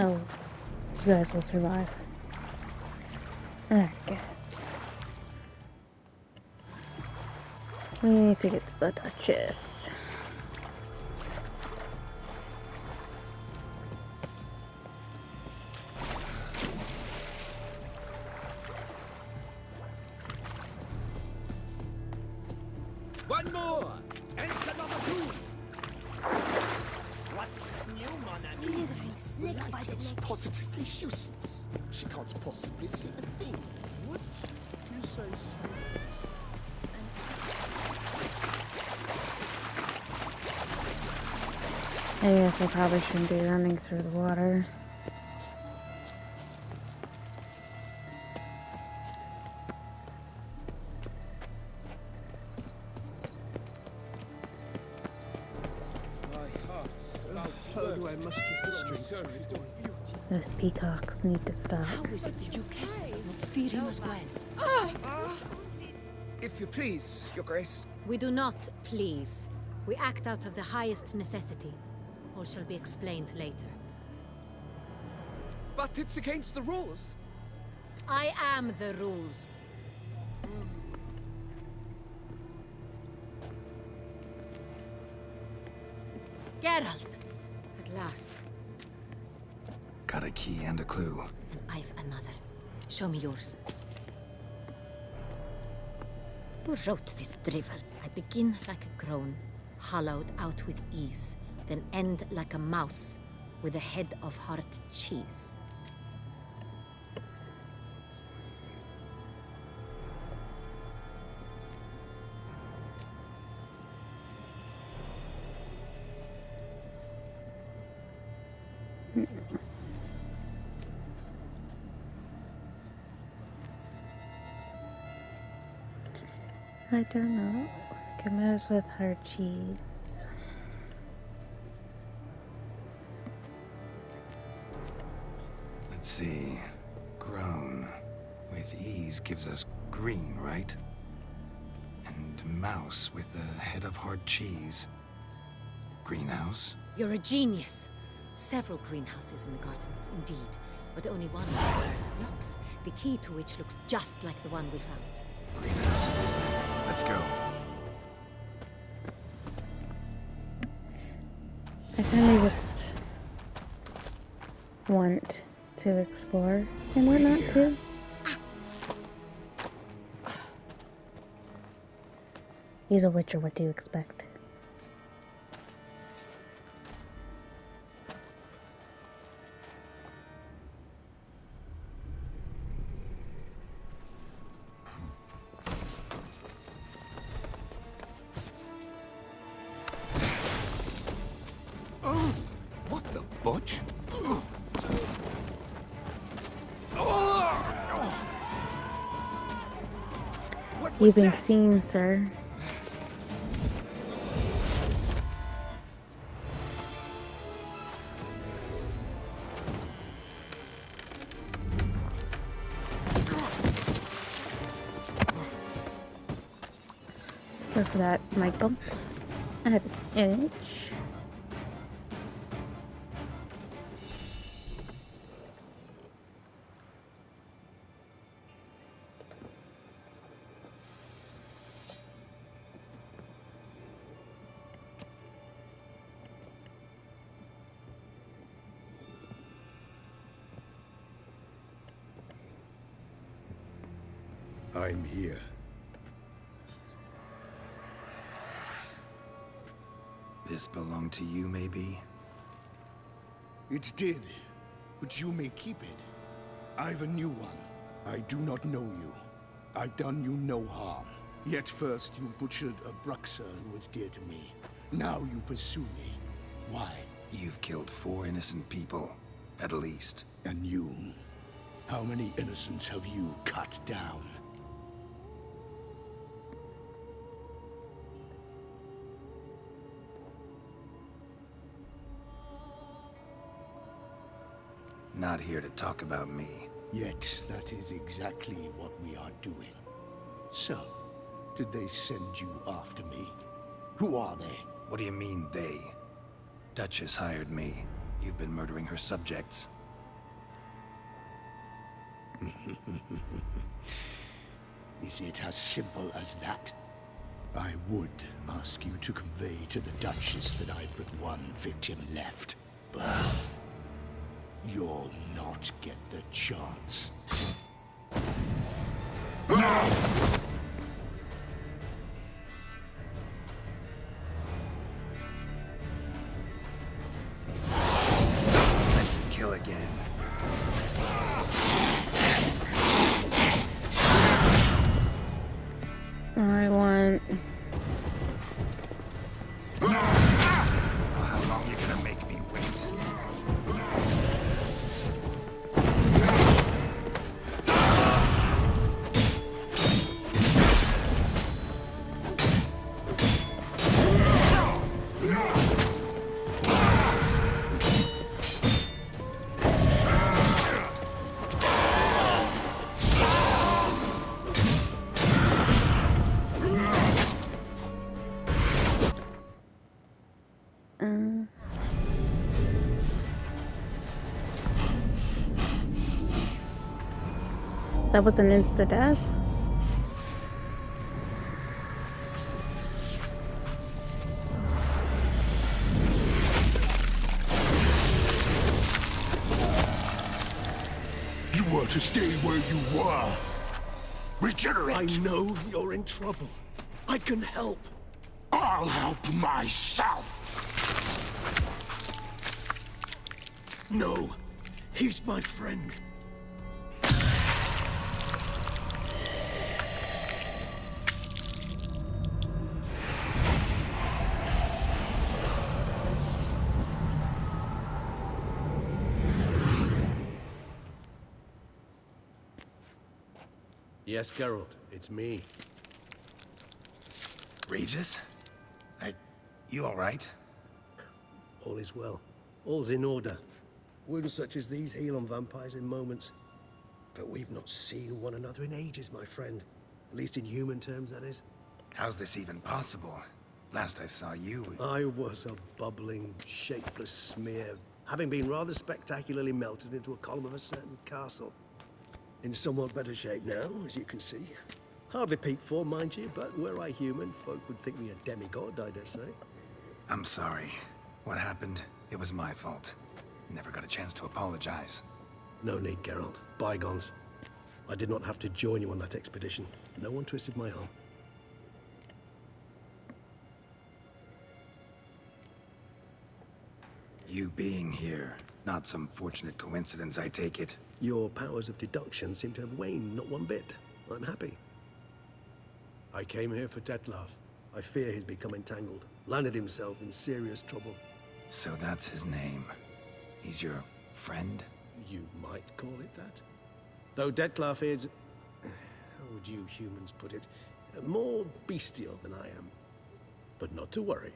Oh, you guys will survive. I guess. We need to get to the Duchess. One more! Enter number 2! What's new, mon ami? Slithering slick by Light the is neck. positively useless. She can't possibly see a thing. What? You say so? I guess I probably shouldn't be running through the water. How do I muster the strength? Those peacocks need to stop. How is it the Duchess does not feed him as well? If you please, Your Grace. We do not please. We act out of the highest necessity. All shall be explained later. But it's against the rules. I am the rules. Geralt! At last. Got a key and a clue. And I've another. Show me yours. Who wrote this drivel? I begin like a groan, hollowed out with ease, then end like a mouse, with a head of hard cheese. I don't know. Commos with hard cheese. Let's see. Grown. With ease gives us green, right? And mouse with the head of hard cheese. Greenhouse? You're a genius. Several greenhouses in the gardens, indeed, but only one of them locks, the key to which looks just like the one we found. Greenhouse it is then. Let's go. I kind of just want to explore and whatnot too. He's a witcher, what do you expect? What the butch? What was You've been that? seen, sir. So for that mic bump, I have an itch. I'm here. This belonged to you, maybe? It did, but you may keep it. I've a new one. I do not know you. I've done you no harm. Yet first you butchered a Bruxer who was dear to me. Now you pursue me. Why? You've killed 4 innocent people, at least. And you? How many innocents have you cut down? Not here to talk about me. Yet that is exactly what we are doing. So, did they send you after me? Who are they? What do you mean, they? Duchess hired me. You've been murdering her subjects. Is it as simple as that? I would ask you to convey to the Duchess that I've but one victim left, but you'll not get the chance. Kill again. I want. How long you gonna make me wait? That was an insta-death? You were to stay where you were. Regenerate! I know you're in trouble. I can help. I'll help myself! No, he's my friend. Yes, Geralt, it's me. Regis? You alright? All is well. All's in order. Wounds such as these heal on vampires in moments. But we've not seen one another in ages, my friend. At least in human terms, that is. How's this even possible? Last I saw you... I was a bubbling, shapeless smear, having been rather spectacularly melted into a column of a certain castle. In somewhat better shape now, as you can see. Hardly peak form, mind you, but were I human, folk would think me a demigod, I dare say. I'm sorry. What happened? It was my fault. Never got a chance to apologize. No need, Geralt. Bygones. I did not have to join you on that expedition. No one twisted my arm. You being here, not some fortunate coincidence, I take it. Your powers of deduction seem to have waned not one bit. I'm happy. I came here for Dettlaff. I fear he's become entangled. Landed himself in serious trouble. So that's his name. He's your friend? You might call it that. Though Dettlaff is... how would you humans put it? More bestial than I am. But not to worry.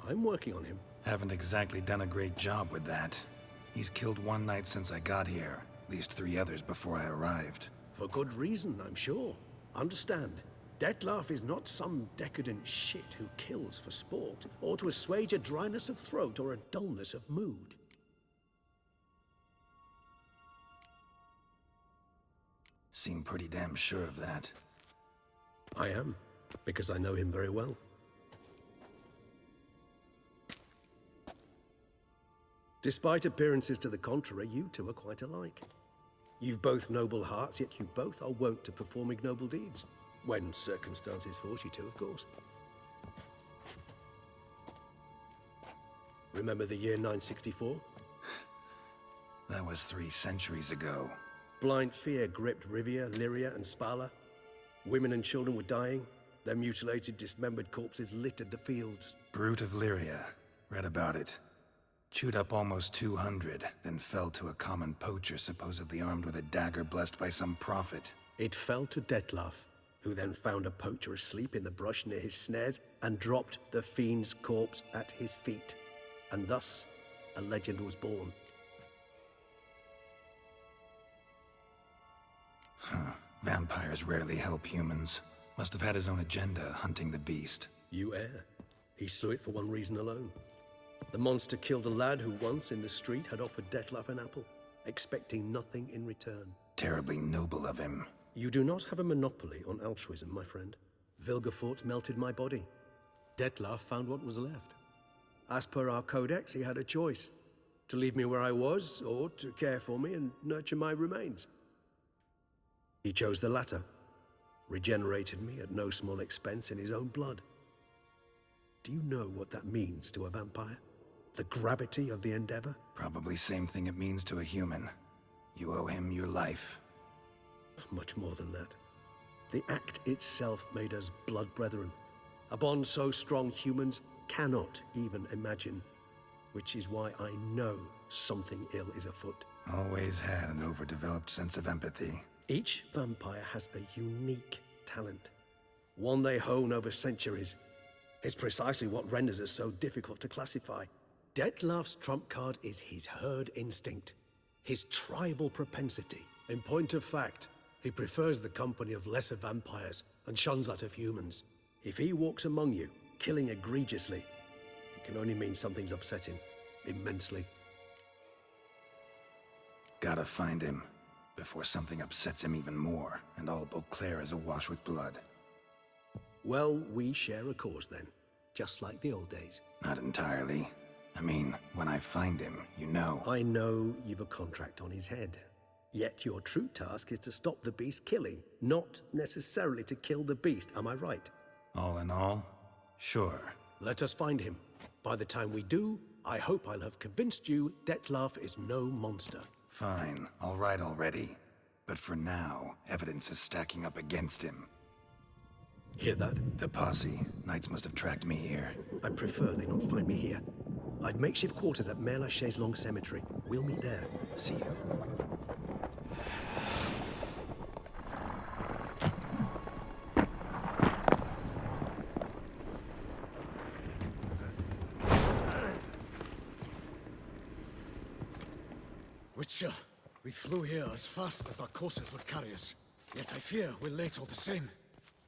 I'm working on him. Haven't exactly done a great job with that. He's killed one knight since I got here. At least 3 others before I arrived. For good reason, I'm sure. Understand, Dettlaff is not some decadent shit who kills for sport, or to assuage a dryness of throat or a dullness of mood. Seem pretty damn sure of that. I am, because I know him very well. Despite appearances to the contrary, you two are quite alike. You've both noble hearts, yet you both are wont to perform ignoble deeds. When circumstances force you to, of course. Remember the year 964? That was 3 centuries ago. Blind fear gripped Rivia, Lyria, and Spala. Women and children were dying. Their mutilated, dismembered corpses littered the fields. Brute of Lyria. Read about it. Chewed up almost 200, then fell to a common poacher supposedly armed with a dagger blessed by some prophet. It fell to Dettlaff, who then found a poacher asleep in the brush near his snares and dropped the fiend's corpse at his feet. And thus, a legend was born. Vampires rarely help humans. Must have had his own agenda, hunting the beast. You err. He slew it for one reason alone. The monster killed a lad who once, in the street, had offered Dettlaff an apple, expecting nothing in return. Terribly noble of him. You do not have a monopoly on altruism, my friend. Vilgefortz melted my body. Dettlaff found what was left. As per our codex, he had a choice. To leave me where I was, or to care for me and nurture my remains. He chose the latter. Regenerated me at no small expense in his own blood. Do you know what that means to a vampire? The gravity of the endeavor? Probably same thing it means to a human. You owe him your life. Much more than that. The act itself made us blood brethren. A bond so strong humans cannot even imagine. Which is why I know something ill is afoot. Always had an overdeveloped sense of empathy. Each vampire has a unique talent. One they hone over centuries. It's precisely what renders us so difficult to classify. Dettlaff's trump card is his herd instinct. His tribal propensity. In point of fact, he prefers the company of lesser vampires and shuns that of humans. If he walks among you, killing egregiously, it can only mean something's upset him. Immensely. Gotta find him before something upsets him even more, and all Beauclair is awash with blood. Well, we share a cause then. Just like the old days. Not entirely. I mean, when I find him, you know. I know you've a contract on his head. Yet your true task is to stop the beast killing, not necessarily to kill the beast, am I right? All in all, sure. Let us find him. By the time we do, I hope I'll have convinced you Dettlaff is no monster. Fine, all right already. But for now, evidence is stacking up against him. Hear that? The posse. Knights must have tracked me here. I prefer they not find me here. I've makeshift quarters at Mère Lachaise Long Cemetery. We'll meet there. See you. Witcher, we flew here as fast as our courses would carry us. Yet I fear we're late all the same.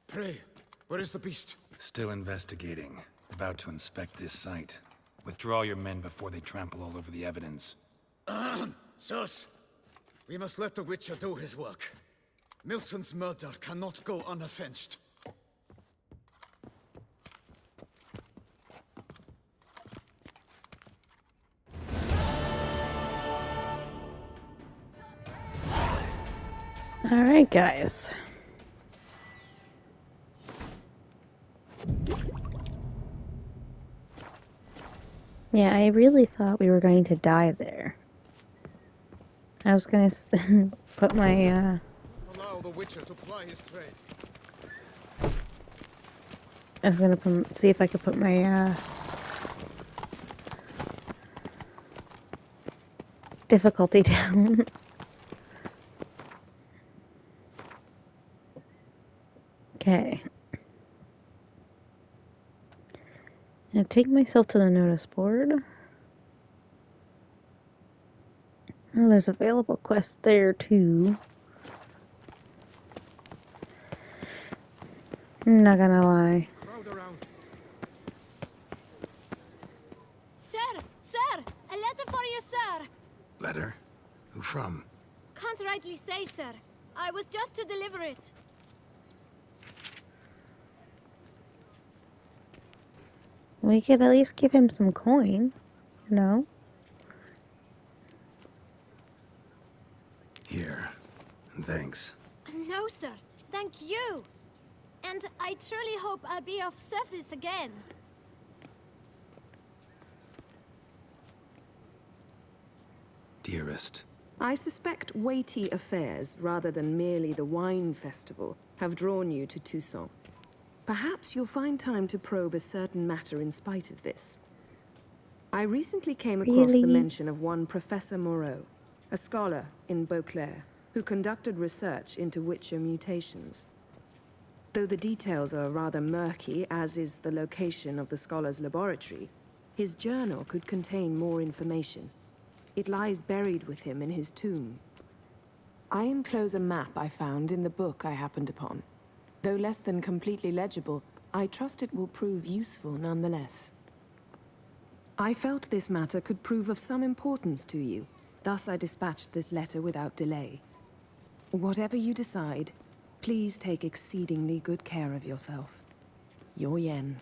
Pray, where is the beast? Still investigating. About to inspect this site. Withdraw your men before they trample all over the evidence. Sirs, we must let the Witcher do his work. Milton's murder cannot go unavenged. All right, guys. Yeah, I really thought we were going to die there. I was gonna put my, Allow the Witcher to ply his trade. I was gonna see if I could put my, difficulty down. Okay. I'm gonna take myself to the notice board. Oh, there's available quests there too. I'm not gonna lie. Crowd around. Sir! Sir! A letter for you, sir! Letter? Who from? Can't rightly say, sir. I was just to deliver it. We could at least give him some coin, no? Here. And thanks. No, sir. Thank you. And I truly hope I'll be of service again. Dearest. I suspect weighty affairs, rather than merely the wine festival, have drawn you to Toussaint. Perhaps you'll find time to probe a certain matter in spite of this. I recently came across the mention of one Professor Moreau, a scholar in Beauclair, who conducted research into Witcher mutations. Though the details are rather murky, as is the location of the scholar's laboratory, his journal could contain more information. It lies buried with him in his tomb. I enclose a map I found in the book I happened upon. Though less than completely legible, I trust it will prove useful nonetheless. I felt this matter could prove of some importance to you. Thus I dispatched this letter without delay. Whatever you decide, please take exceedingly good care of yourself. Your Yen.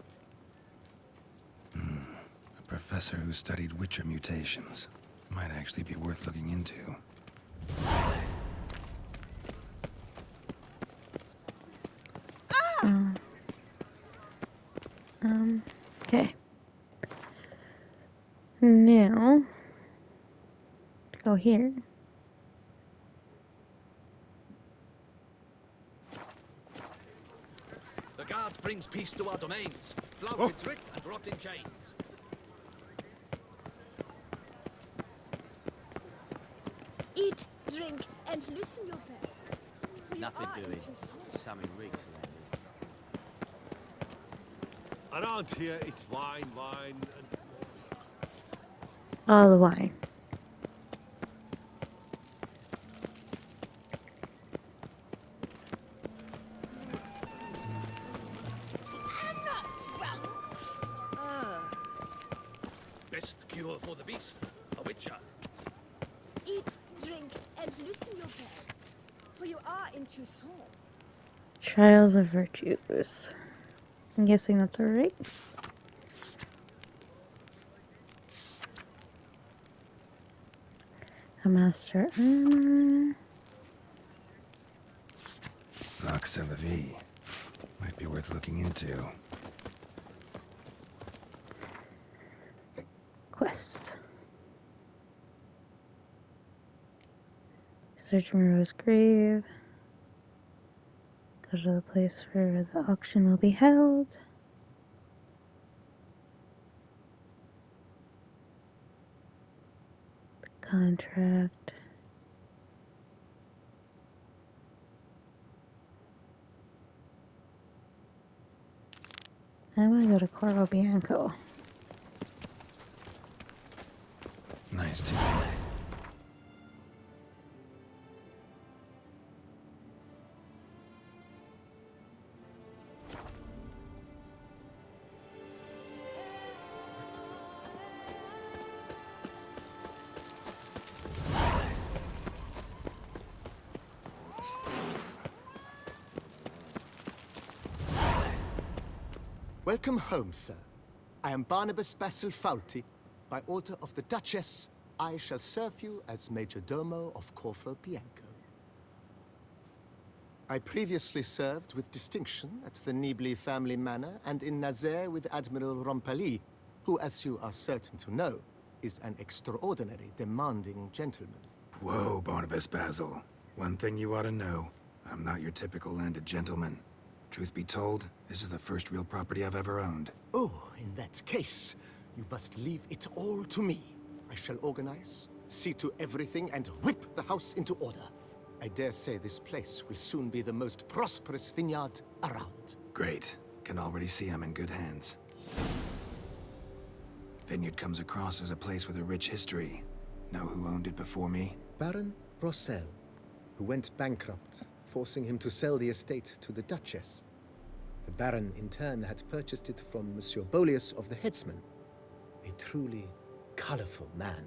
A professor who studied Witcher mutations. Might actually be worth looking into. Okay. Now, go here. The guard brings peace to our domains. Flout its writ and rot in chains. Eat, drink, and loosen your belts. For you Nothing are doing. into soul. Summon reeks Around here, it's wine, and... All the wine. I'm not drunk. Best cure for the beast. A witcher. Eat, drink, and loosen your belts. For you are into soul. Trials of Virtues. I'm guessing that's alright. A Master Armor. Nox de la Vie. Might be worth looking into. Quests. Search Moreau's grave. Go to the place where the auction will be held. Contract. I want to go to Corvo Bianco. Nice too. Welcome home, sir. I am Barnabas Basil Fawlty. By order of the Duchess, I shall serve you as Major Domo of Corvo Bianco. I previously served with distinction at the Nibli family manor and in Nazaire with Admiral Rompali, who, as you are certain to know, is an extraordinary, demanding gentleman. Whoa, Barnabas Basil. One thing you ought to know. I'm not your typical landed gentleman. Truth be told, this is the first real property I've ever owned. Oh, in that case, you must leave it all to me. I shall organize, see to everything, and whip the house into order. I dare say this place will soon be the most prosperous vineyard around. Great. Can already see I'm in good hands. Vineyard comes across as a place with a rich history. Know who owned it before me? Baron Rossel, who went bankrupt, forcing him to sell the estate to the Duchess. The Baron, in turn, had purchased it from Monsieur Bolius of the Headsman, a truly colorful man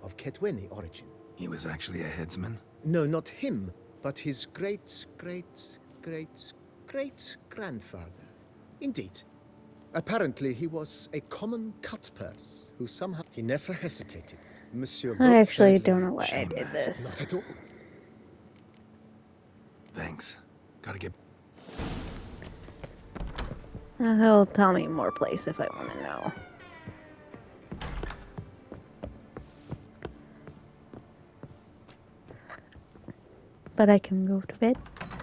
of Ketweni origin. He was actually a headsman? No, not him, but his great-great-great-great-grandfather. Indeed. Apparently, he was a common cutpurse who somehow... He never hesitated. Monsieur I actually Bolius- don't know why I did this. Not at all. Thanks. Gotta get... He'll tell me more place if I want to know. But I can go to bed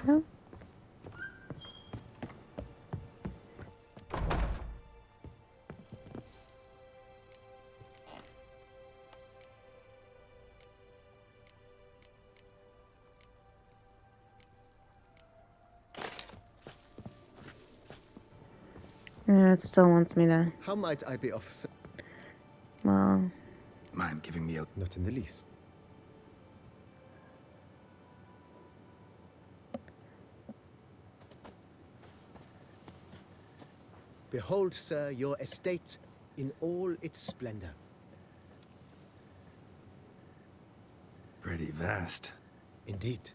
now. Yeah, it still wants me to. How might I be of... Well, Mind giving me a... Not in the least. Behold, sir, your estate in all its splendor. Pretty vast. Indeed.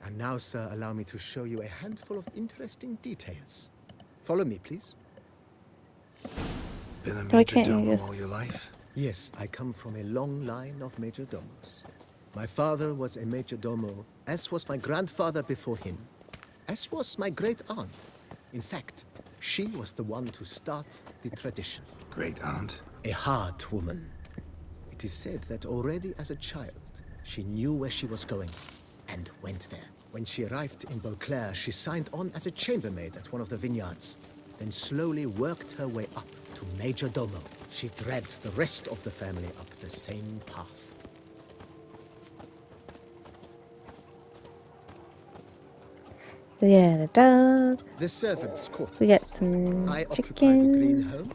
And now, sir, allow me to show you a handful of interesting details. Follow me, please. Been a Why major can't you domo just- all your life? Yes, I come from a long line of major domos. My father was a major domo, as was my grandfather before him, as was my great aunt. In fact, she was the one to start the tradition. Great aunt? A hard woman. It is said that already as a child, she knew where she was going and went there. When she arrived in Beauclair, she signed on as a chambermaid at one of the vineyards, then slowly worked her way up to major domo. She dragged the rest of the family up the same path. We got a dog. The servants' quarters. We got some I occupy the green chickens. home.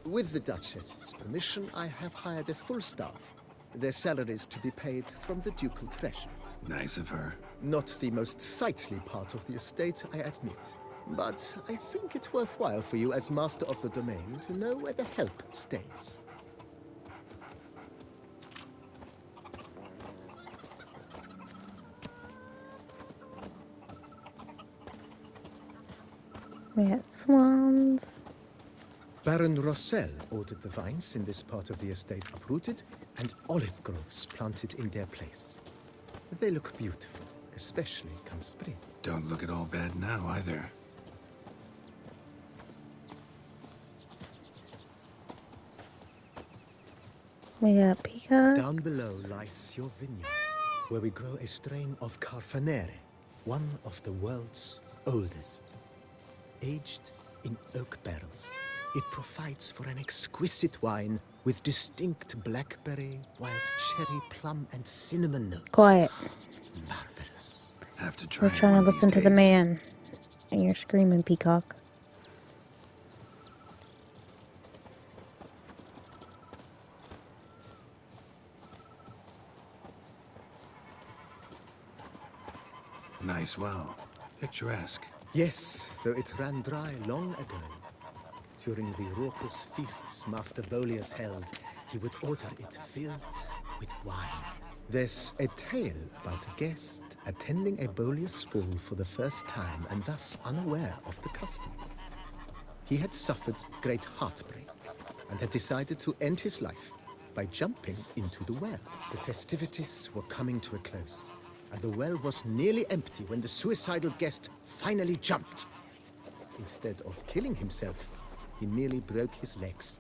With the Duchess's permission, I have hired a full staff. Their salaries to be paid from the ducal treasury. Nice of her. Not the most sightly part of the estate, I admit. But I think it's worthwhile for you as master of the domain to know where the help stays. We got swans. Baron Rossel ordered the vines in this part of the estate uprooted and olive groves planted in their place. They look beautiful, especially come spring. Don't look at all bad now, either. We got peacock. Down below lies your vineyard, where we grow a strain of Carfanere, one of the world's oldest. Aged in oak barrels, it provides for an exquisite wine with distinct blackberry, wild cherry, plum, and cinnamon notes. Quiet. Marvelous. Have to try We're it trying to one of listen these to the days. man. And you're screaming, peacock. Nice well. Picturesque. Yes, though it ran dry long ago. During the raucous feasts Master Bolius held, he would order it filled with wine. There's a tale about a guest attending a Bolius ball for the first time and thus unaware of the custom. He had suffered great heartbreak and had decided to end his life by jumping into the well. The festivities were coming to a close, and the well was nearly empty when the suicidal guest finally jumped. Instead of killing himself, he merely broke his legs.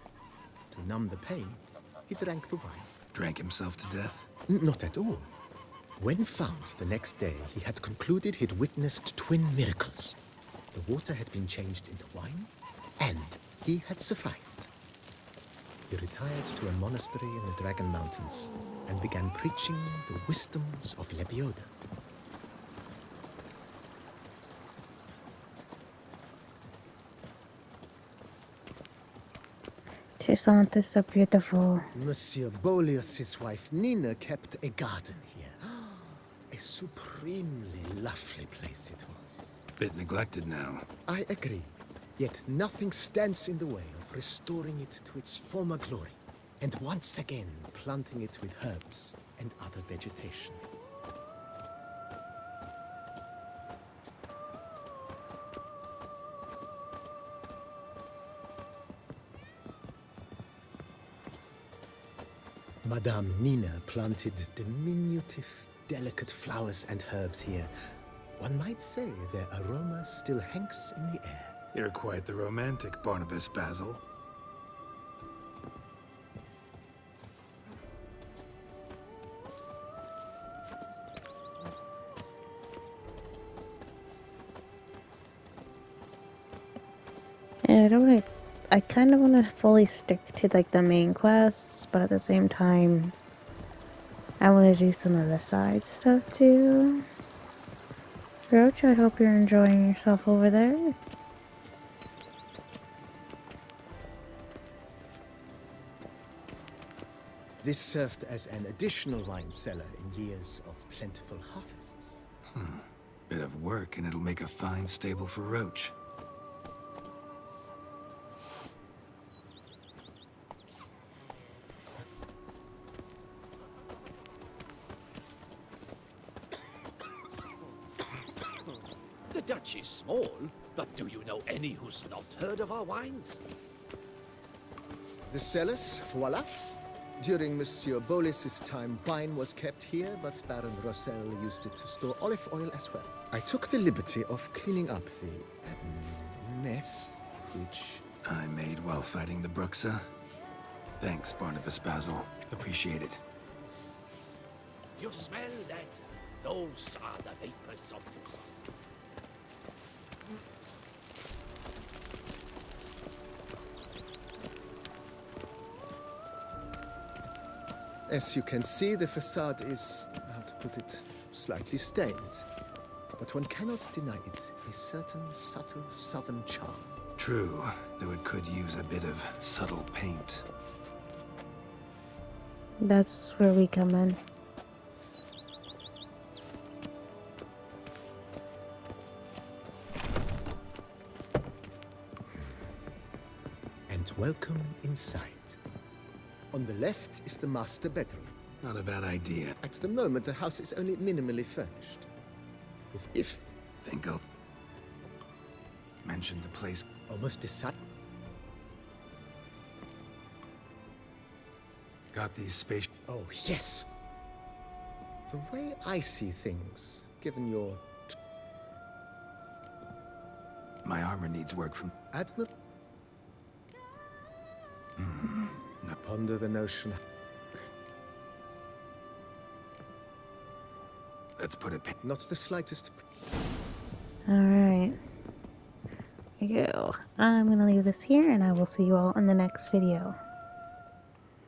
To numb the pain, he drank the wine. Drank himself to death? Not at all. When found the next day, he had concluded he'd witnessed twin miracles. The water had been changed into wine, and he had survived. He retired to a monastery in the Dragon Mountains and began preaching the wisdoms of Lebioda. Toussaint is so beautiful. Monsieur Bolius, his wife Nina, kept a garden here. A supremely lovely place it was. Bit neglected now. I agree. Yet nothing stands in the way of restoring it to its former glory, and once again planting it with herbs and other vegetation. Madame Nina planted diminutive, delicate flowers and herbs here. One might say their aroma still hangs in the air. You're quite the romantic, Barnabas Basil. And I don't want to. I kind of want to fully stick to like the main quests, but at the same time, I want to do some of the side stuff too. Roach, I hope you're enjoying yourself over there. This served as an additional wine cellar in years of plentiful harvests. Bit of work, and it'll make a fine stable for Roach. Dutch is small, but do you know any who's not heard of our wines? The cellars, voila. During Monsieur Bolis's time, wine was kept here, but Baron Rossel used it to store olive oil as well. I took the liberty of cleaning up the mess, which... I made while fighting the Bruxa. Thanks, Barnabas Basil. Appreciate it. You smell that? Those are the vapors of Tucson. As you can see, the facade is, how to put it, slightly stained. But one cannot deny it a certain subtle southern charm. True, though it could use a bit of subtle paint. That's where we come in. And welcome inside. On the left is the master bedroom. Not a bad idea. At the moment, the house is only minimally furnished. If Think I'll mention the place. almost decided. Got these space. Oh, yes! The way I see things, given your My armor needs work from. Admiral. Ponder the notion. Let's put it. Not the slightest. Alright. Here we go. I'm gonna leave this here, and I will see you all in the next video.